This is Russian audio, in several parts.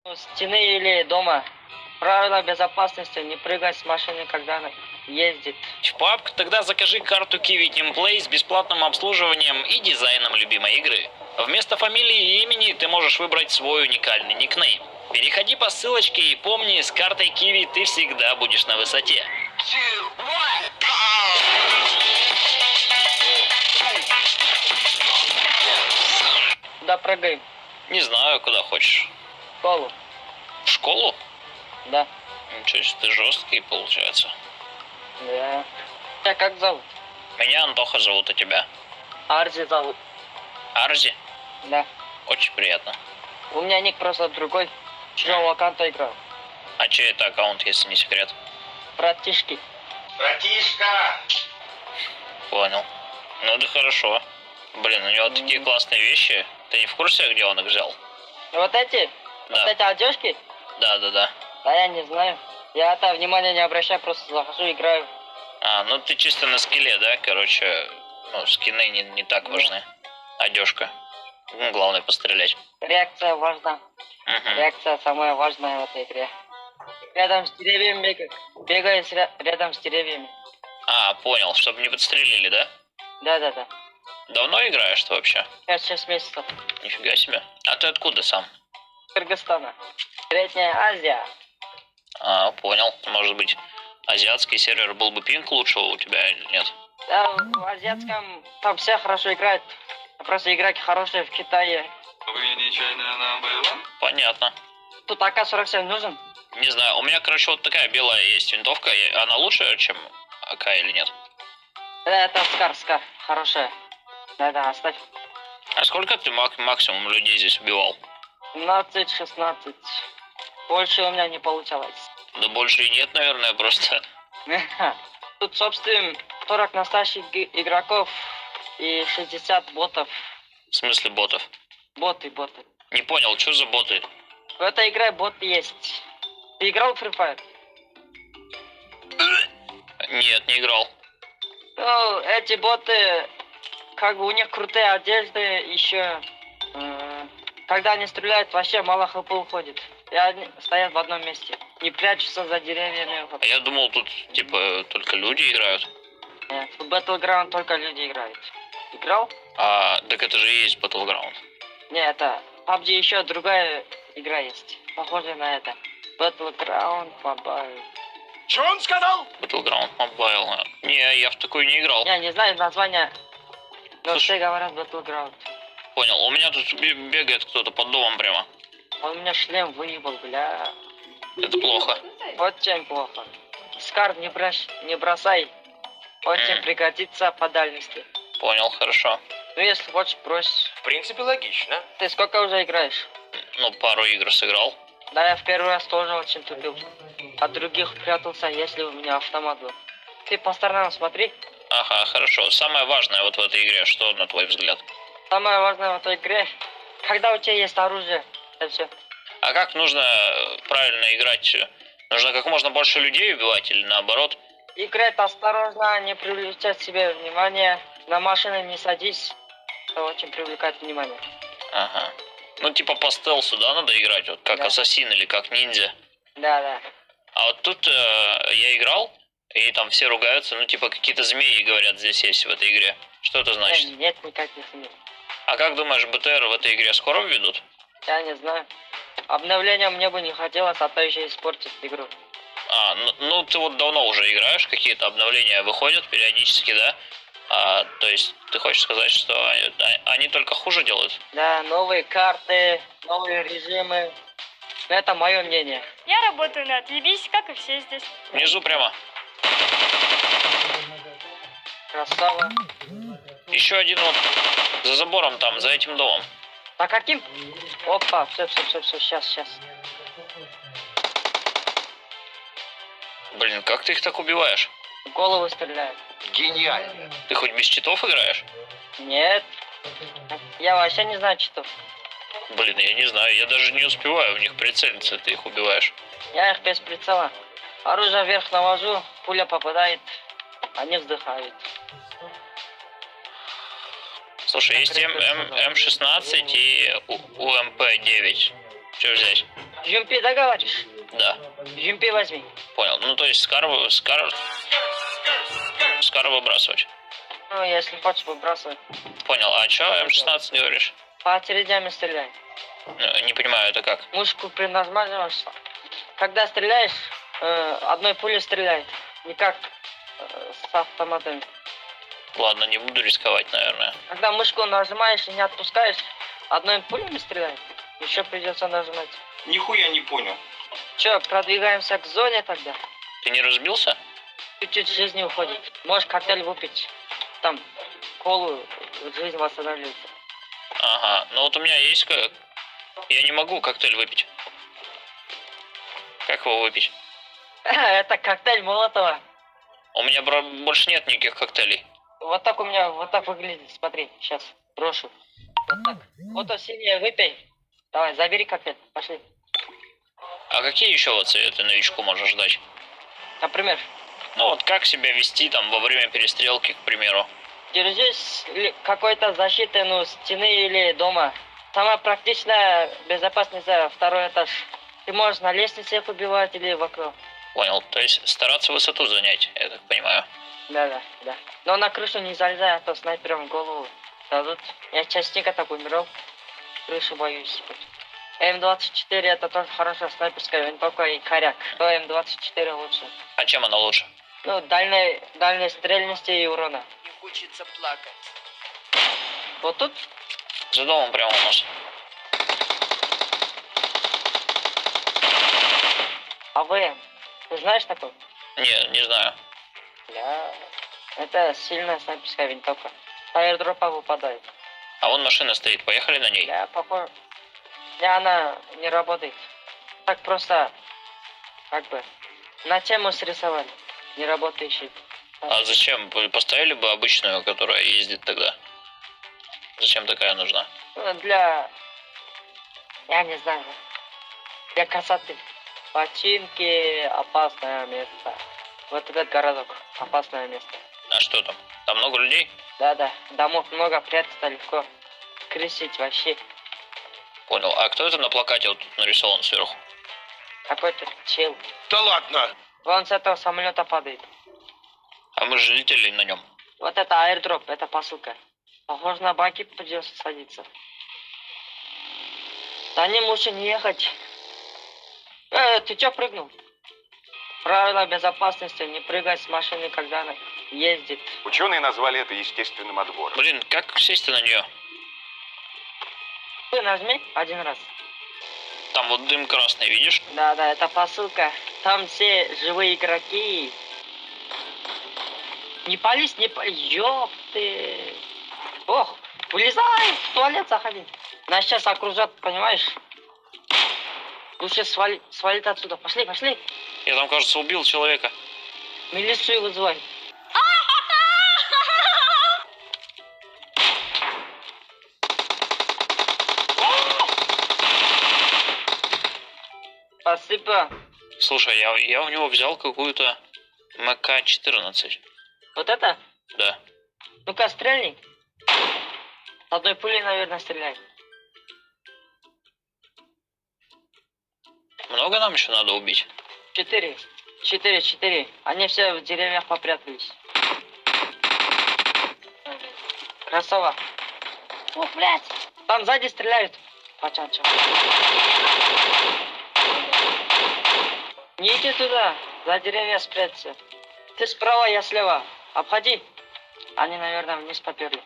У стены или дома. Правила безопасности: не прыгать с машины, когда она ездит. Чпап, тогда закажи карту Kiwi Team Play с бесплатным обслуживанием и дизайном любимой игры. Вместо фамилии и имени ты можешь выбрать свой уникальный никнейм. Переходи по ссылочке и помни, с картой Kiwi ты всегда будешь на высоте. Куда прыгаем? Не знаю, куда хочешь. В школу. В школу? Да. Ничего себе, ты жесткий получается. Да. Тебя как зовут? Меня Антоха зовут, а тебя? Арзи зовут. Арзи? Да. Очень приятно. У меня ник просто другой. Чужого аккаунта играл. А чей это аккаунт, если не секрет? Братишки. Братишка! Понял. Ну это хорошо. Блин, у него такие классные вещи. Ты не в курсе, где он их взял? Вот эти? Да. Вот эти одежки? Да. Да я не знаю. Я это внимания не обращаю, просто захожу, играю. А, ну ты чисто на скилле, да? Короче, ну, скины не так важны. Одежка. Ну, главное пострелять. Реакция важна. Угу. Реакция самая важная в этой игре. Рядом с деревьями бегаешь рядом с деревьями. А, понял, чтобы не подстрелили, да? Да. Давно играешь ты вообще? 5-6 месяцев. Нифига себе. А ты откуда сам? Кыргызстана. Средняя Азия. А, понял. Может быть, азиатский сервер был бы пинг лучше у тебя или нет? Да, в азиатском там все хорошо играют. Просто игроки хорошие в Китае. Понятно. Тут АК-47 нужен? Не знаю, у меня, короче, вот такая белая есть винтовка. Она лучше, чем АК или нет? Это Скар. Хорошая. Да, оставь. А сколько ты максимум людей здесь убивал? 15-16. Больше у меня не получалось. Да больше и нет, наверное, просто. Тут, собственно, 40 настоящих игроков и 60 ботов. В смысле ботов? Боты. Не понял, что за боты? В этой игре боты есть. Ты играл в Free Fire? Нет, не играл. Ну, эти боты, как бы у них крутые одежды, еще... когда они стреляют, вообще мало хп уходит. И они стоят в одном месте. Не прячутся за деревьями. А я думал, тут, типа, только люди играют. Нет, в Battleground только люди играют. Играл? А, так это же и есть Battleground. Не, это PUBG еще другая игра есть. Похожая на это. Battleground Mobile. Че он сказал? Battleground Mobile. Не, я в такой не играл. Я не знаю названия, но Слушай, все говорят Battleground. понял, у меня тут бегает кто-то под домом прямо. Он у меня шлем выебал, бля. Это плохо. Очень плохо. Скар не бросай. Очень пригодится по дальности. Понял, хорошо. Ну, если хочешь, брось. В принципе, логично. Ты сколько уже играешь? Ну, пару игр сыграл. Да, я в первый раз тоже очень тупил. От других прятался, если у меня автомат был. Ты по сторонам смотри. Ага, хорошо. Самое важное вот в этой игре, что на твой взгляд? Самое важное в этой игре, когда у тебя есть оружие, это все. А как нужно правильно играть? Нужно как можно больше людей убивать или наоборот? Играть осторожно, не привлекать себе внимание. На машины не садись. Это очень привлекает внимание. Ага. Ну, типа по стелсу, да, надо играть? Вот как Да. ассасин или как ниндзя. Да. А вот тут я играл, и там все ругаются, ну, типа какие-то змеи, говорят, здесь есть в этой игре. Что это значит? Нет никаких нет. А как думаешь, БТР в этой игре скоро введут? Я не знаю. Обновления мне бы не хотелось, а то еще испортить игру. А, ну ты вот давно уже играешь, какие-то обновления выходят периодически, да? То есть ты хочешь сказать, что они только хуже делают? Да, новые карты, новые режимы. Это мое мнение. Я работаю на отъебись, как и все здесь. Внизу прямо. Красава. Еще один вот за забором там, за этим домом. А каким? Опа, все, сейчас. Блин, как ты их так убиваешь? В голову стреляют. Гениально. Ты хоть без читов играешь? Нет. Я вообще не знаю, что. Блин, я не знаю, я даже не успеваю в них прицелиться, ты их убиваешь. Я их без прицела. Оружие вверх навожу, пуля попадает, они вздыхают. Слушай, есть М16 и УМП-9. Что взять? Юмпи договоришь? Да, Юмпи возьми. понял. Ну, то есть Скар выбрасывать. Ну, если хочешь, выбрасывай. Понял. А чё М16 говоришь? По очередями стреляй. Не понимаю, это как? Мышку принажимаешь. Когда стреляешь, одной пулей стреляет. Не как с автоматом. Ладно, не буду рисковать, наверное. Когда мышку нажимаешь и не отпускаешь, одной пулей стреляет. Еще придется нажимать. Нихуя не понял. Че, продвигаемся к зоне тогда? Ты не разбился? Чуть-чуть жизни уходит. Можешь коктейль выпить. Там колу, жизнь восстанавливается. Ага. Ну вот у меня есть... Я не могу коктейль выпить. Как его выпить? Это коктейль Молотова. У меня больше нет никаких коктейлей. Вот так у меня, вот так выглядит. Смотри, сейчас брошу. Вот так. Вот то синее выпей. Давай, забери коктейль. Пошли. А какие еще вот советы новичку можешь дать? Например, Ну вот как себя вести там во время перестрелки, к примеру? держись какой-то защиты, ну, стены или дома. Самая практичная безопасность — второй этаж. Ты можешь на лестнице их убивать или в окно. Понял. То есть стараться высоту занять, я так понимаю. Да. Но на крышу не залезай, а то снайпером в голову дадут. Я частенько так умирал. Крышу боюсь. М24 это тоже хорошая снайперская винтовка и коряк. То М24 лучше. А чем она лучше? Ну, дальней стрельности и урона. Не хочется плакать. Вот тут За домом прямо у нас. АВМ. Ты знаешь такой? Не знаю. Да. Это сильная снайперская винтовка. С аирдропа выпадает. А вон машина стоит, поехали на ней. Да, похоже. Да, она не работает. Так просто, как бы, на тему срисовали. Не работающий. А зачем? Поставили бы обычную, которая ездит тогда. Зачем такая нужна? Ну, для... Я не знаю. Для красоты. Починки — опасное место. Вот этот городок — опасное место. А что там? Там много людей? Да, домов много, прятаться легко. Крысить вообще. Понял. А кто это на плакате вот тут нарисован сверху? Какой-то чел. Да ладно. Вон с этого самолета падает. А мы же летели на нем. Вот это аирдроп, это посылка. Похоже, на баки придется садиться. За ним лучше не ехать. Ты чё прыгнул? Правила безопасности: не прыгать с машины, когда она ездит. Ученые назвали это естественным отбором. Блин, как сесть на нее? Ты нажми один раз. Там вот дым красный, видишь? Да, это посылка. Там все живые игроки. Не пались, не пались. Ёпты. Ох, вылезай, в туалет заходи. Нас сейчас окружат, понимаешь? Лучше свалить отсюда. Пошли. Я там, кажется, убил человека. Милицию вызывай. Спасибо. Слушай, я у него взял какую-то МК-14. Вот это? Да. Ну-ка, стрельни. С одной пулей, наверное, стреляй. Много нам еще надо убить? 4. Они все в деревьях попрятались. Красава. Ух, блядь. Там сзади стреляют. Пачанча. Не иди туда. За деревья спрячься. Ты справа, я слева. Обходи. Они, наверное, вниз поперли.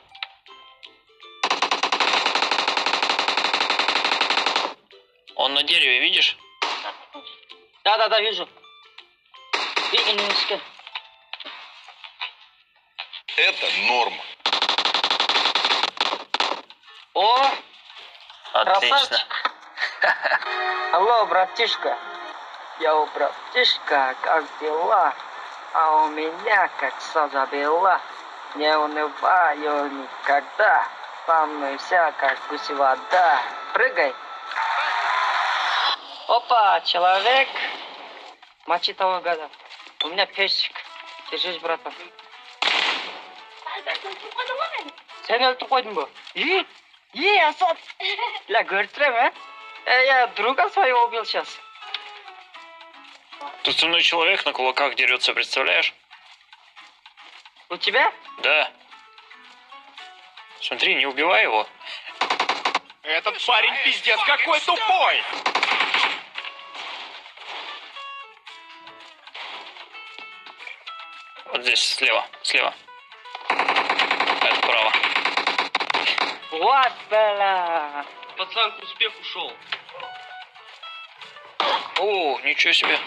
Он на дереве, видишь? Да, вижу. И низко. Это норм. О, Отлично. красавчик. Алло, братишка. Йоу, братишка, как дела? А у меня как забила. Не унываю никогда. Со мной вся как гуси вода. Прыгай. Опа, человек. Мочи того гада. У меня песик. Держись, братан. Sen öldü koydun bu. İyi. İyi Asat. La görtürem ha. Я друга своего убил сейчас. Тут со мной человек на кулаках дерется, представляешь? У тебя? Да. Смотри, не убивай его. Этот парень пиздец какой тупой! Вот здесь, слева, слева. Это справа. Вот, бля. Пацан к успеху шел. О, ничего себе.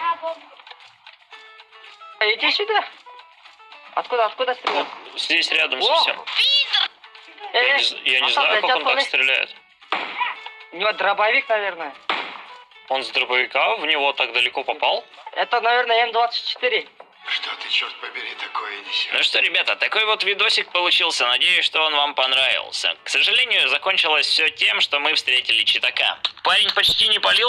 Иди сюда. Откуда стрелял? Здесь рядом О! совсем. Я не знаю, как он так стреляет. У него дробовик, наверное. Он с дробовика в него так далеко попал? Это, наверное, М24. Что ты, черт побери, такое несешь? Ну что, ребята, такой вот видосик получился. Надеюсь, что он вам понравился. К сожалению, закончилось все тем, что мы встретили читака. Парень почти не палился.